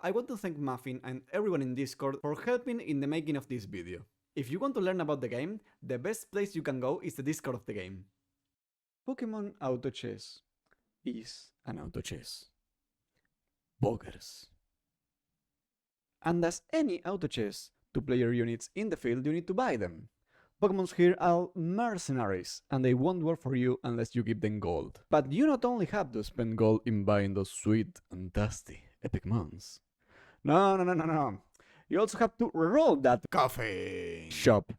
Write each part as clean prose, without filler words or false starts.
I want to thank Muffin and everyone in Discord for helping in the making of this video. If you want to learn about the game, the best place you can go is the Discord of the game. Pokemon Autochess is an Autochess. Boggers. And as any Autochess, to play your units in the field you need to buy them. Pokemons here are mercenaries, and they won't work for you unless you give them gold. But you not only have to spend gold in buying those sweet and tasty epic mons. No. You also have to roll that coffee shop,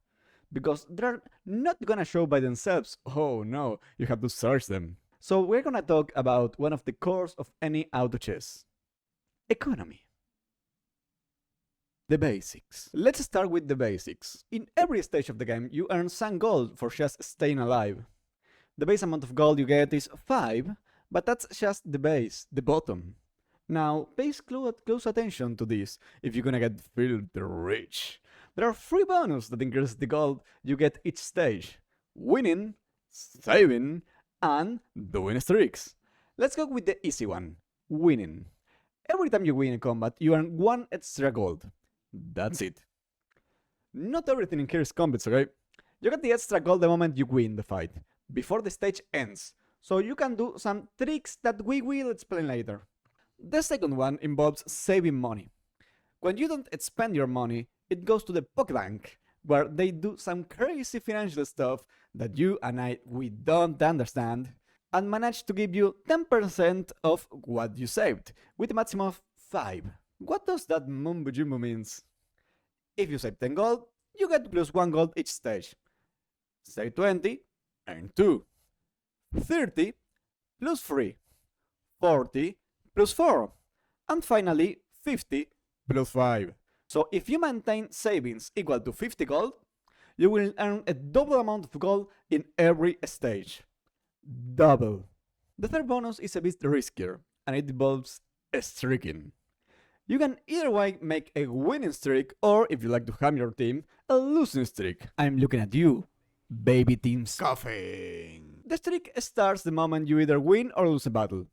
because they're not gonna show by themselves. Oh no, you have to search them. So we're gonna talk about one of the cores of any Autochess. Economy. The basics. Let's start with the basics. In every stage of the game, you earn some gold for just staying alive. The base amount of gold you get is 5, but that's just the base, the bottom. Now, pay close attention to this if you're gonna get filthy rich. There are 3 bonus that increase the gold you get each stage. Winning, saving, and doing streaks. Let's go with the easy one, winning. Every time you win a combat, you earn 1 extra gold. That's it. Not everything in here is combats, okay? You get the extra gold the moment you win the fight, before the stage ends, so you can do some tricks that we will explain later. The second one involves saving money. When you don't spend your money, it goes to the Pokebank, where they do some crazy financial stuff that you and we don't understand, and manage to give you 10% of what you saved, with a maximum of 5. What does that mumbo jumbo means? If you save 10 gold, you get plus 1 gold each stage. Save 20, earn 2. 30, plus 3. 40, plus 4. And finally, 50, plus 5. So if you maintain savings equal to 50 gold, you will earn a double amount of gold in every stage. Double. The third bonus is a bit riskier, and it involves streaking. You can either way make a winning streak, or if you like to have your team, a losing streak. I'm looking at you, baby teams. Coughing. The streak starts the moment you either win or lose a battle.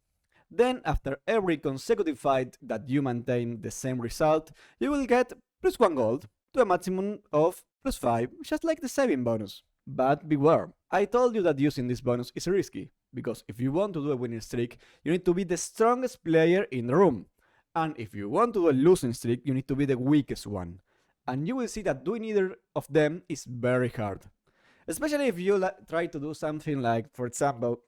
Then, after every consecutive fight that you maintain the same result, you will get plus 1 gold to a maximum of plus 5, just like the saving bonus. But beware, I told you that using this bonus is risky, because if you want to do a winning streak, you need to be the strongest player in the room. And if you want to do a losing streak, you need to be the weakest one. And you will see that doing either of them is very hard. Especially if you try to do something like, for example,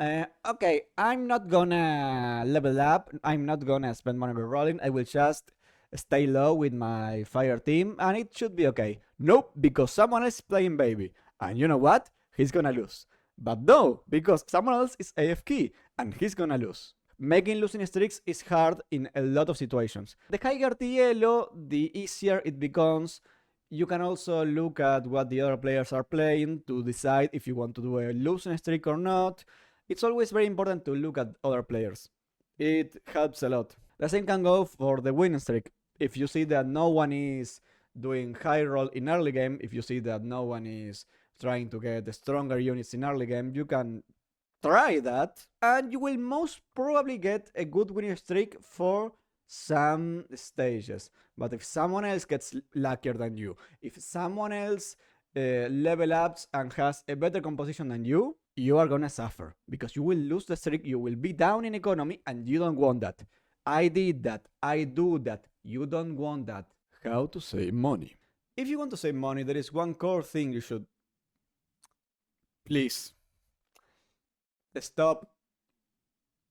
okay, I'm not gonna level up, I'm not gonna spend money rolling, I will just stay low with my fire team and it should be okay. Nope, because someone else is playing baby. And you know what? He's gonna lose. But no, because someone else is AFK and he's gonna lose. Making losing streaks is hard in a lot of situations. The higher the elo, the easier it becomes. You can also look at what the other players are playing to decide if you want to do a losing streak or not. It's always very important to look at other players. It helps a lot. The same can go for the winning streak. If you see that no one is doing high roll in early game, if you see that no one is trying to get stronger units in early game, you can try that, and you will most probably get a good winning streak for some stages. But if someone else gets luckier than you, if someone else level ups and has a better composition than you are gonna suffer, because you will lose the streak, you will be down in economy, and you don't want that. I did that, I do that, you don't want that. How to save money? If you want to save money, there is one core thing you should... Please. Stop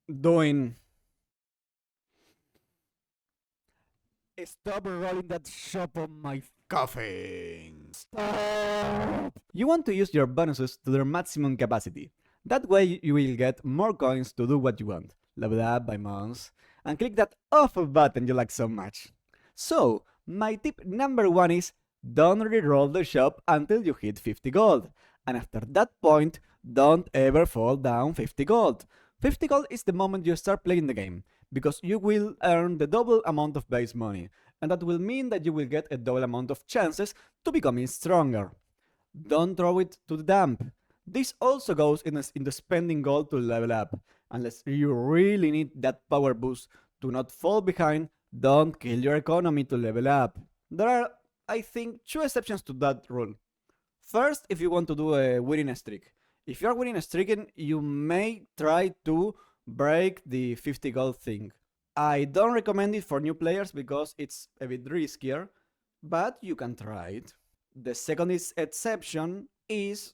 doing... Stop rolling that shop on my coughing. Stop! You want to use your bonuses to their maximum capacity. That way you will get more coins to do what you want. Level up by months. And click that off button you like so much. So, my tip number 1 is don't reroll the shop until you hit 50 gold. And after that point, don't ever fall down 50 gold. 50 gold is the moment you start playing the game, because you will earn the double amount of base money, and that will mean that you will get a double amount of chances to becoming stronger. Don't throw it to the dump. This also goes in the spending gold to level up, unless you really need that power boost to not fall behind. Don't kill your economy to level up. There are, I think, two exceptions to that rule. First, if you want to do a winning streak. If you are winning a streak, you may try to break the 50 gold thing. I don't recommend it for new players because it's a bit riskier, but you can try it. The second exception is,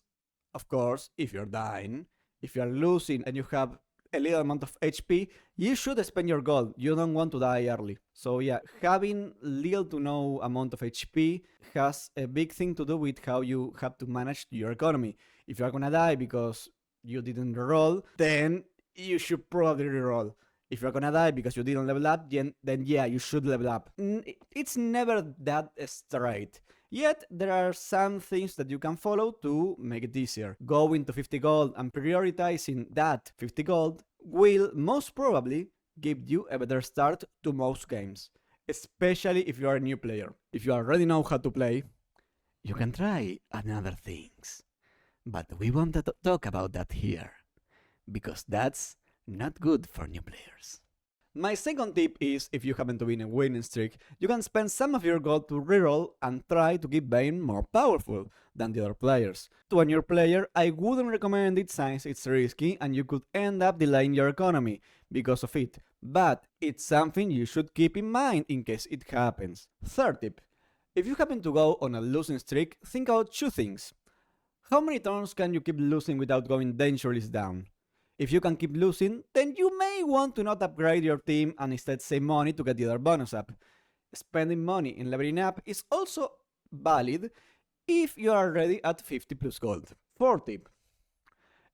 of course, if you're dying, if you're losing and you have a little amount of HP, you should spend your gold. You don't want to die early. So yeah, having little to no amount of HP has a big thing to do with how you have to manage your economy. If you're gonna die because you didn't roll, then you should probably reroll. If you're gonna die because you didn't level up, then yeah, you should level up. It's never that straight. Yet, there are some things that you can follow to make it easier. Going to 50 gold and prioritizing that 50 gold will most probably give you a better start to most games, especially if you are a new player. If you already know how to play, you can try another things. But we won't talk about that here, because that's not good for new players. My second tip is, if you happen to be in a winning streak, you can spend some of your gold to reroll and try to keep being more powerful than the other players. To a new player, I wouldn't recommend it since it's risky and you could end up delaying your economy because of it, but it's something you should keep in mind in case it happens. Third tip, if you happen to go on a losing streak, think about two things. How many turns can you keep losing without going dangerously down? If you can keep losing, then you may want to not upgrade your team and instead save money to get the other bonus up. Spending money in leveling up is also valid if you are already at 50 plus gold. Fourth tip.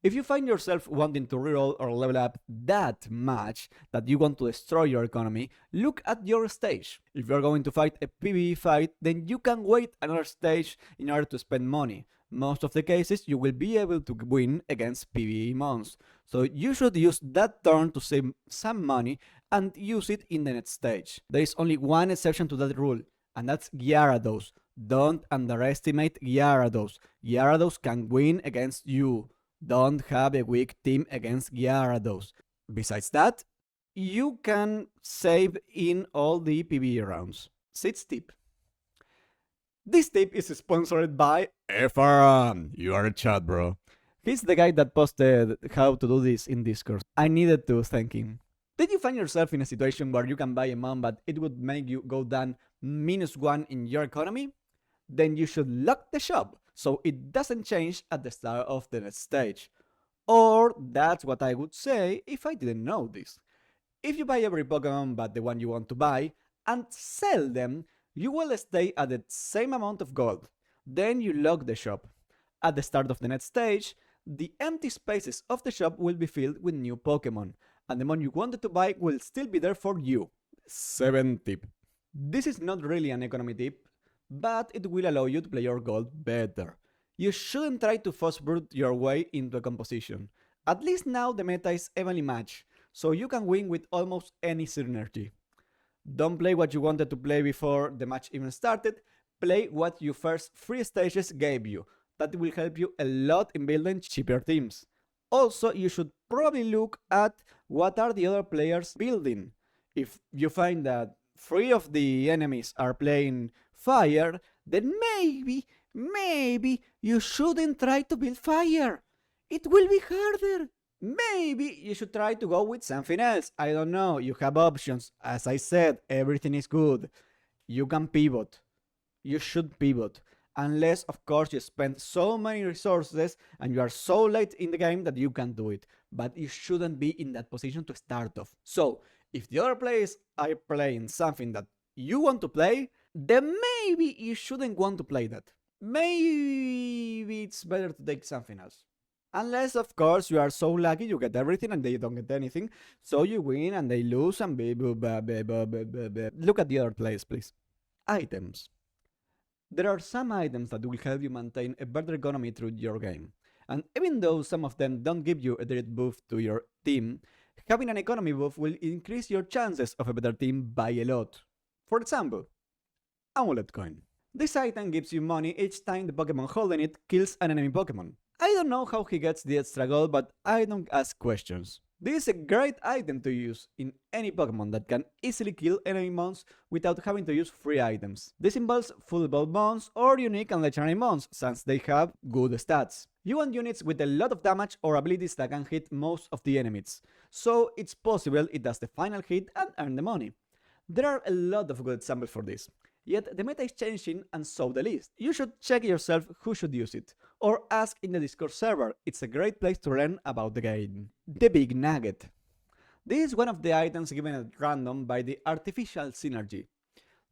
If you find yourself wanting to reroll or level up that much that you want to destroy your economy, look at your stage. If you're going to fight a PvE fight, then you can wait another stage in order to spend money. Most of the cases you will be able to win against PvE mons, so you should use that turn to save some money and use it in the next stage. There is only one exception to that rule, and that's Gyarados. Don't underestimate Gyarados. Gyarados can win against you. Don't have a weak team against Gyarados. Besides that, you can save in all the PvE rounds. Sixth tip. This tip is sponsored by Efron. You are a chat, bro. He's the guy that posted how to do this in Discord. I needed to thank him. Did you find yourself in a situation where you can buy a mon but it would make you go down -1 in your economy? Then you should lock the shop so it doesn't change at the start of the next stage. Or that's what I would say if I didn't know this. If you buy every Pokemon but the one you want to buy and sell them, you will stay at the same amount of gold. Then you lock the shop. At the start of the next stage, the empty spaces of the shop will be filled with new Pokemon, and the one you wanted to buy will still be there for you. 7th tip. This is not really an economy tip, but it will allow you to play your gold better. You shouldn't try to fast brute your way into a composition. At least now the meta is evenly matched, so you can win with almost any Sinnergy. Don't play what you wanted to play before the match even started, play what your first 3 stages gave you. That will help you a lot in building cheaper teams. Also, you should probably look at what are the other players building. If you find that 3 of the enemies are playing fire, then maybe you shouldn't try to build fire. It will be harder. Maybe you should try to go with something else. I don't know, you have options. As I said, everything is good. You can pivot. You should pivot. Unless, of course, you spend so many resources and you are so late in the game that you can do it. But you shouldn't be in that position to start off. So, if the other players are playing something that you want to play, then maybe you shouldn't want to play that. Maybe it's better to take something else. Unless, of course, you are so lucky you get everything and they don't get anything. So you win and they lose and look at the other players, please. Items. There are some items that will help you maintain a better economy through your game. And even though some of them don't give you a direct buff to your team, having an economy buff will increase your chances of a better team by a lot. For example, Amulet Coin. This item gives you money each time the Pokemon holding it kills an enemy Pokemon. I don't know how he gets the extra gold, but I don't ask questions. This is a great item to use in any Pokemon that can easily kill enemy mons without having to use free items. This involves full evolved mons or unique and legendary mons, since they have good stats. You want units with a lot of damage or abilities that can hit most of the enemies, so it's possible it does the final hit and earn the money. There are a lot of good examples for this. Yet the meta is changing, and so the list. You should check yourself who should use it, or ask in the Discord server. It's a great place to learn about the game. The Big Nugget. This is one of the items given at random by the artificial Sinnergy.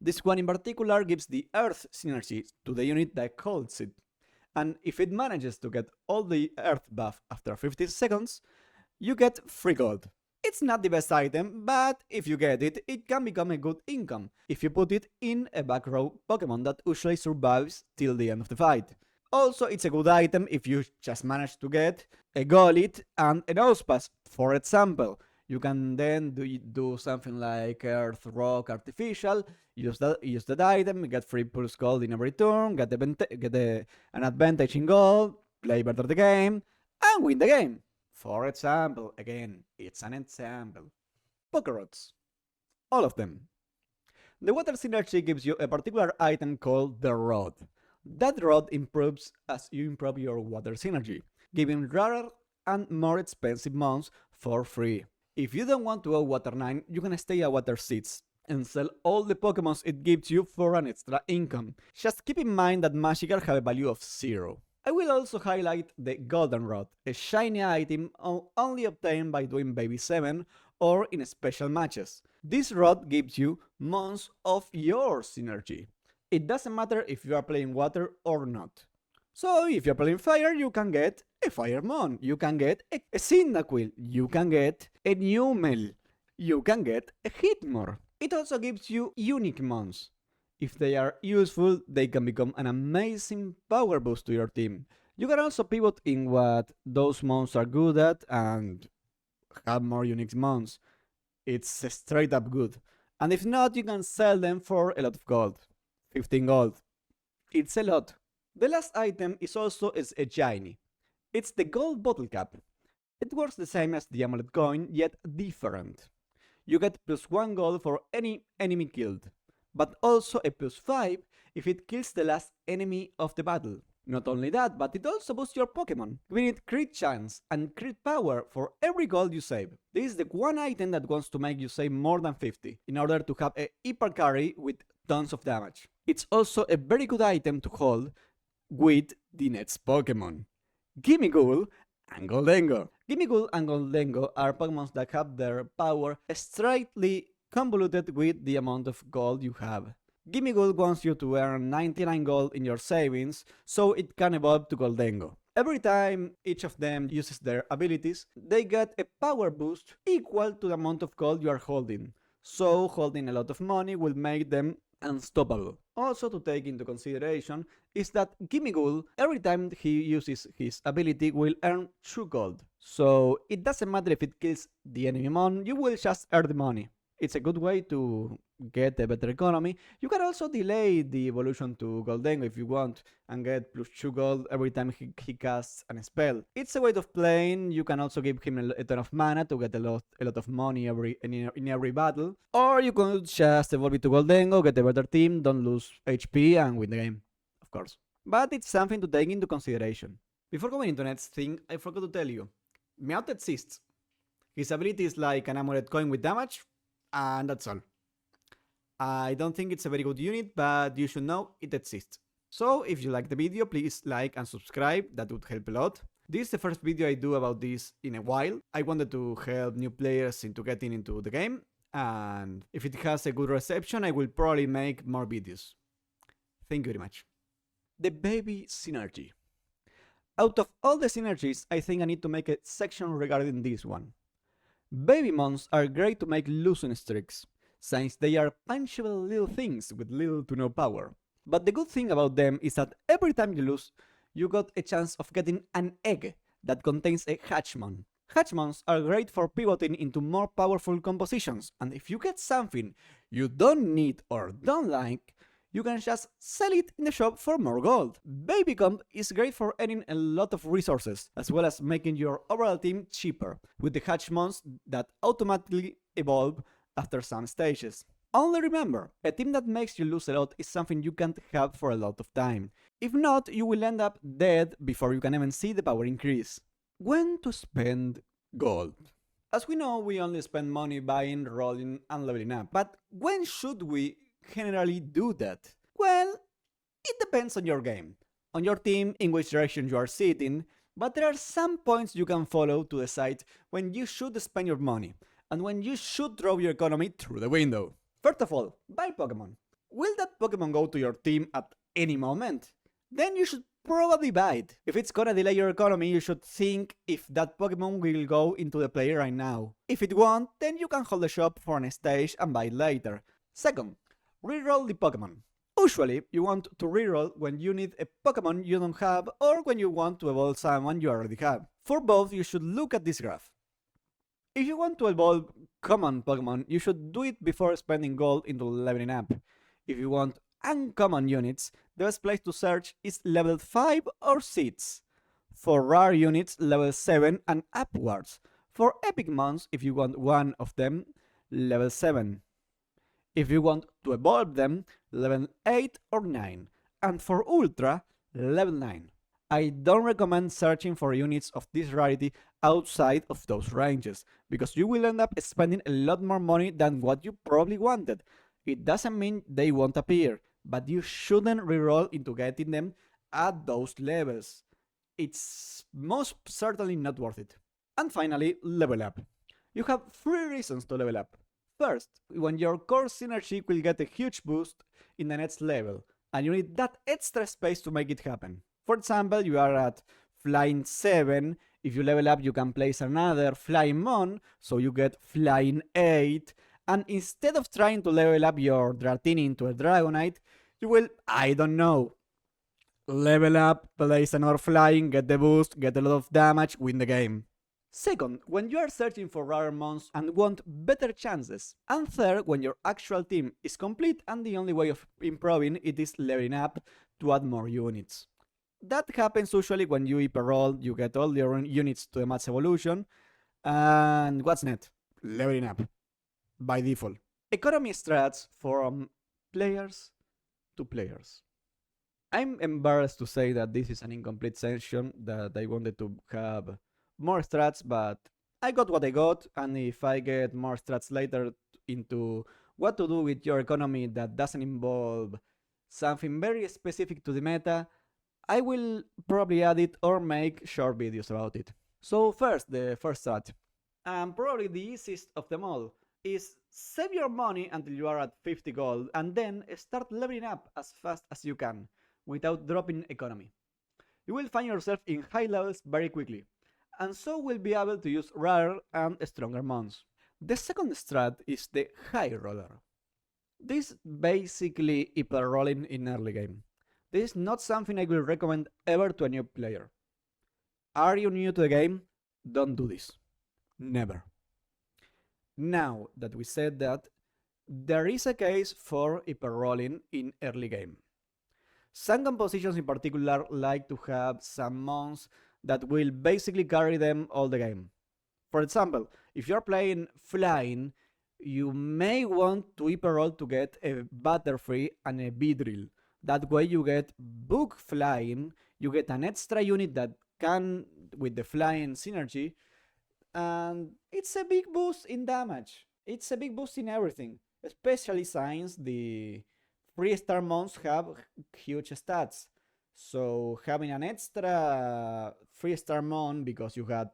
This one in particular gives the Earth Sinnergy to the unit that holds it, and if it manages to get all the Earth buff after 50 seconds, you get free gold. It's not the best item, but if you get it, it can become a good income if you put it in a back row Pokemon that usually survives till the end of the fight. Also, it's a good item if you just manage to get a Golett and a Nosepass, for example. You can then do something like Earth, Rock, Artificial, use that item, get free pulse gold in every turn, get an advantage in gold, play better the game, and win the game. For example, again, it's an example. Pokerods. All of them. The Water Synergy gives you a particular item called the Rod. That rod improves as you improve your Water Synergy, giving rarer and more expensive mons for free. If you don't want to go Water 9, you can stay at Water 6 and sell all the Pokemons it gives you for an extra income. Just keep in mind that Magikarp have a value of 0. I will also highlight the Golden Rod, a shiny item only obtained by doing Baby 7 or in special matches. This rod gives you mons of your Synergy. It doesn't matter if you are playing water or not. So if you're playing fire, you can get a Firemon, you can get a Cyndaquil, you can get a Numel, you can get a Hitmore. It also gives you unique mons. If they are useful, they can become an amazing power boost to your team. You can also pivot in what those mons are good at and have more unique mons. It's straight up good. And if not, you can sell them for a lot of gold. 15 gold. It's a lot. The last item is also a shiny. It's the gold bottle cap. It works the same as the amulet coin, yet different. You get +1 gold for any enemy killed, but also a +5 if it kills the last enemy of the battle. Not only that, but it also boosts your Pokemon, giving it crit chance and crit power for every gold you save. This is the one item that wants to make you save more than 50, in order to have a hyper carry with tons of damage. It's also a very good item to hold with the next Pokemon, Gimmighoul and Gholdengo. Gimmighoul and Gholdengo are Pokemon that have their power straightly convoluted with the amount of gold you have. Gimmighoul wants you to earn 99 gold in your savings, so it can evolve to Gholdengo. Every time each of them uses their abilities, they get a power boost equal to the amount of gold you are holding, so holding a lot of money will make them unstoppable. Also to take into consideration is that Gimmighoul, every time he uses his ability, will earn 2 gold. So it doesn't matter if it kills the enemy mon, you will just earn the money. It's a good way to get a better economy. You can also delay the evolution to Gholdengo if you want and get +2 gold every time he casts a spell. It's a way of playing. You can also give him a ton of mana to get a lot of money in every battle. Or you could just evolve it to Gholdengo, get a better team, don't lose HP and win the game, of course. But it's something to take into consideration. Before going into the next thing, I forgot to tell you. Meowth exists. His ability is like an amulet coin with damage, and that's all. I don't think it's a very good unit, but you should know it exists. So if you like the video, please like and subscribe, that would help a lot. This is the first video I do about this in a while. I wanted to help new players into getting into the game, and if it has a good reception, I will probably make more videos. Thank you very much. The Baby Synergy. Out of all the synergies, I think I need to make a section regarding this one. Baby mons are great to make losing streaks, since they are punchable little things with little to no power. But the good thing about them is that every time you lose, you got a chance of getting an egg that contains a Hatchmon. Hatchmons are great for pivoting into more powerful compositions, and if you get something you don't need or don't like, you can just sell it in the shop for more gold. Baby Comp is great for earning a lot of resources, as well as making your overall team cheaper, with the Hatchmons that automatically evolve after some stages. Only remember, a team that makes you lose a lot is something you can't have for a lot of time. If not, you will end up dead before you can even see the power increase. When to spend gold? As we know, we only spend money buying, rolling, and leveling up. But when should we generally do that? Well, it depends on your game, on your team, in which direction you are sitting, but there are some points you can follow to decide when you should spend your money, and when you should throw your economy through the window. First of all, buy Pokemon. Will that Pokemon go to your team at any moment? Then you should probably buy it. If it's gonna delay your economy, you should think if that Pokemon will go into the play right now. If it won't, then you can hold the shop for an stage and buy it later. Second, reroll the Pokemon. Usually, you want to reroll when you need a Pokemon you don't have or when you want to evolve someone you already have. For both, you should look at this graph. If you want to evolve common Pokemon, you should do it before spending gold into leveling up. If you want uncommon units, the best place to search is level 5 or 6. For rare units, level 7 and upwards. For epic mons, if you want one of them, level 7. If you want to evolve them, level 8 or 9. And for ultra, level 9. I don't recommend searching for units of this rarity outside of those ranges, because you will end up spending a lot more money than what you probably wanted. It doesn't mean they won't appear, but you shouldn't reroll into getting them at those levels. It's most certainly not worth it. And finally, level up. You have 3 reasons to level up. First, when your core Sinnergy will get a huge boost in the next level, and you need that extra space to make it happen. For example, you are at Flying 7, if you level up you can place another Flying Mon, so you get Flying 8, and instead of trying to level up your Dratini into a Dragonite, you will, I don't know, level up, place another Flying, get the boost, get a lot of damage, win the game. Second, when you are searching for rare mons and want better chances. And third, when your actual team is complete and the only way of improving it is leveling up to add more units. That happens usually when you hyper roll, you get all your units to a max evolution, and what's next? Leveling up, by default. Economy strats from players to players. I'm embarrassed to say that this is an incomplete session, that I wanted to have more strats, but I got what I got, and if I get more strats later into what to do with your economy that doesn't involve something very specific to the meta, I will probably add it or make short videos about it. So first, the first strat, and probably the easiest of them all, is save your money until you are at 50 gold and then start leveling up as fast as you can, without dropping economy. You will find yourself in high levels very quickly, and so will be able to use rare and stronger mons. The second strat is the high roller. This is basically hyper rolling in early game. This is not something I will recommend ever to a new player. Are you new to the game? Don't do this. Never. Now that we said that, there is a case for hyper rolling in early game. Some compositions in particular like to have some mons that will basically carry them all the game. For example, if you're playing Flying, you may want to hyper roll to get a Butterfree and a Beedrill. That way you get Book Flying, you get an extra unit that can with the Flying Sinnergy, and it's a big boost in damage. It's a big boost in everything, especially since the 3-star mons have huge stats. So having an extra 3-star mon because you had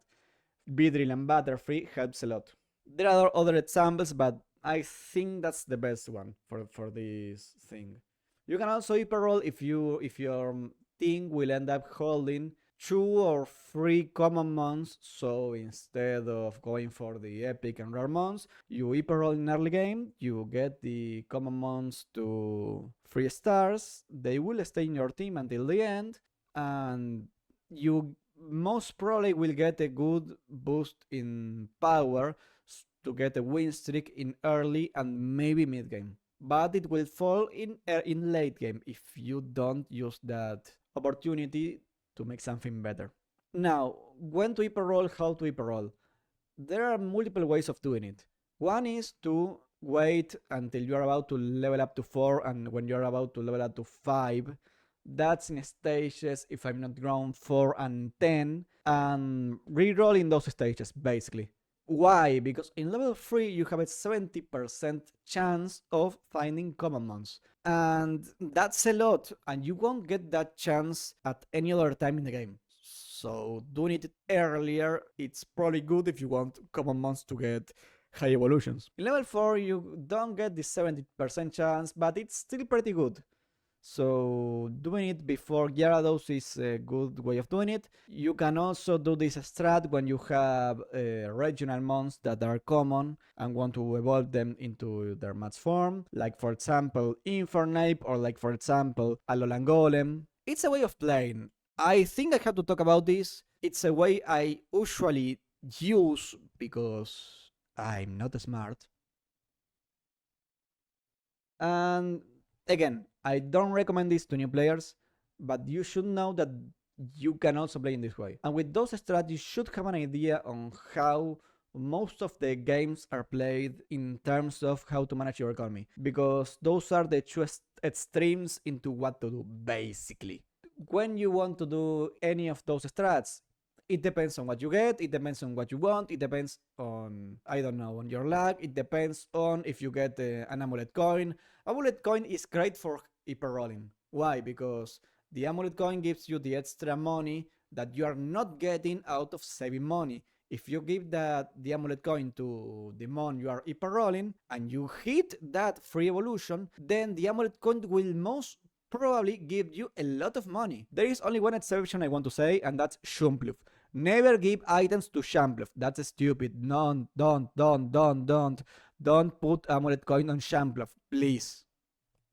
Beedrill and Butterfree helps a lot. There are other examples, but I think that's the best one for this thing. You can also hyper roll if your team will end up holding 2 or 3 common mons, so instead of going for the epic and rare mons, you hyper roll in early game, you get the common mons to 3 stars, they will stay in your team until the end, and you most probably will get a good boost in power to get a win streak in early and maybe mid game. but it will fall in late game if you don't use that opportunity to make something better. Now, when to hyper roll, how to hyper roll? There are multiple ways of doing it. One is to wait until you are about to level up to 4, and when you are about to level up to 5, that's in stages, if I'm not wrong, 4 and 10, and reroll in those stages, basically. Why? Because in level 3 you have a 70% chance of finding common mons. And that's a lot, and you won't get that chance at any other time in the game. So doing it earlier, it's probably good if you want common mons to get high evolutions. In level 4 you don't get the 70% chance, but it's still pretty good. So doing it before Gyarados is a good way of doing it. You can also do this strat when you have regional mons that are common and want to evolve them into their match form, like for example Infernape or like for example Alolan Golem. It's a way of playing. I think I have to talk about this. It's a way I usually use because I'm not smart. And again, I don't recommend this to new players, but you should know that you can also play in this way. And with those strats, you should have an idea on how most of the games are played in terms of how to manage your economy, because those are the two extremes into what to do, basically. When you want to do any of those strats, it depends on what you get, it depends on what you want, it depends on, I don't know, on your luck, it depends on if you get an amulet coin. Amulet coin is great for hyper rolling. Why? Because the amulet coin gives you the extra money that you are not getting out of saving money. If you give the amulet coin to the mon you are hyper rolling and you hit that free evolution, then the amulet coin will most probably give you a lot of money. There is only one exception I want to say, and that's Shumpluf. Never give items to Shumpluf. That's stupid. Don't put amulet coin on Shumpluf, please.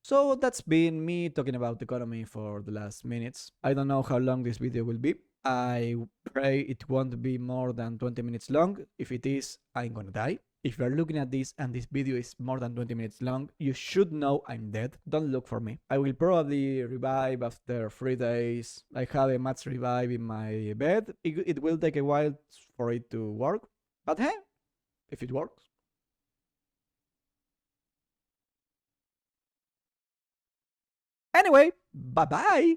So that's been me talking about economy for the last minutes. I don't know how long this video will be. I pray it won't be more than 20 minutes long. If it is, I'm gonna die. If you're looking at this and this video is more than 20 minutes long, you should know I'm dead. Don't look for me. I will probably revive after 3 days. I have a max revive in my bed. It will take a while for it to work. But hey, if it works. Anyway, bye bye!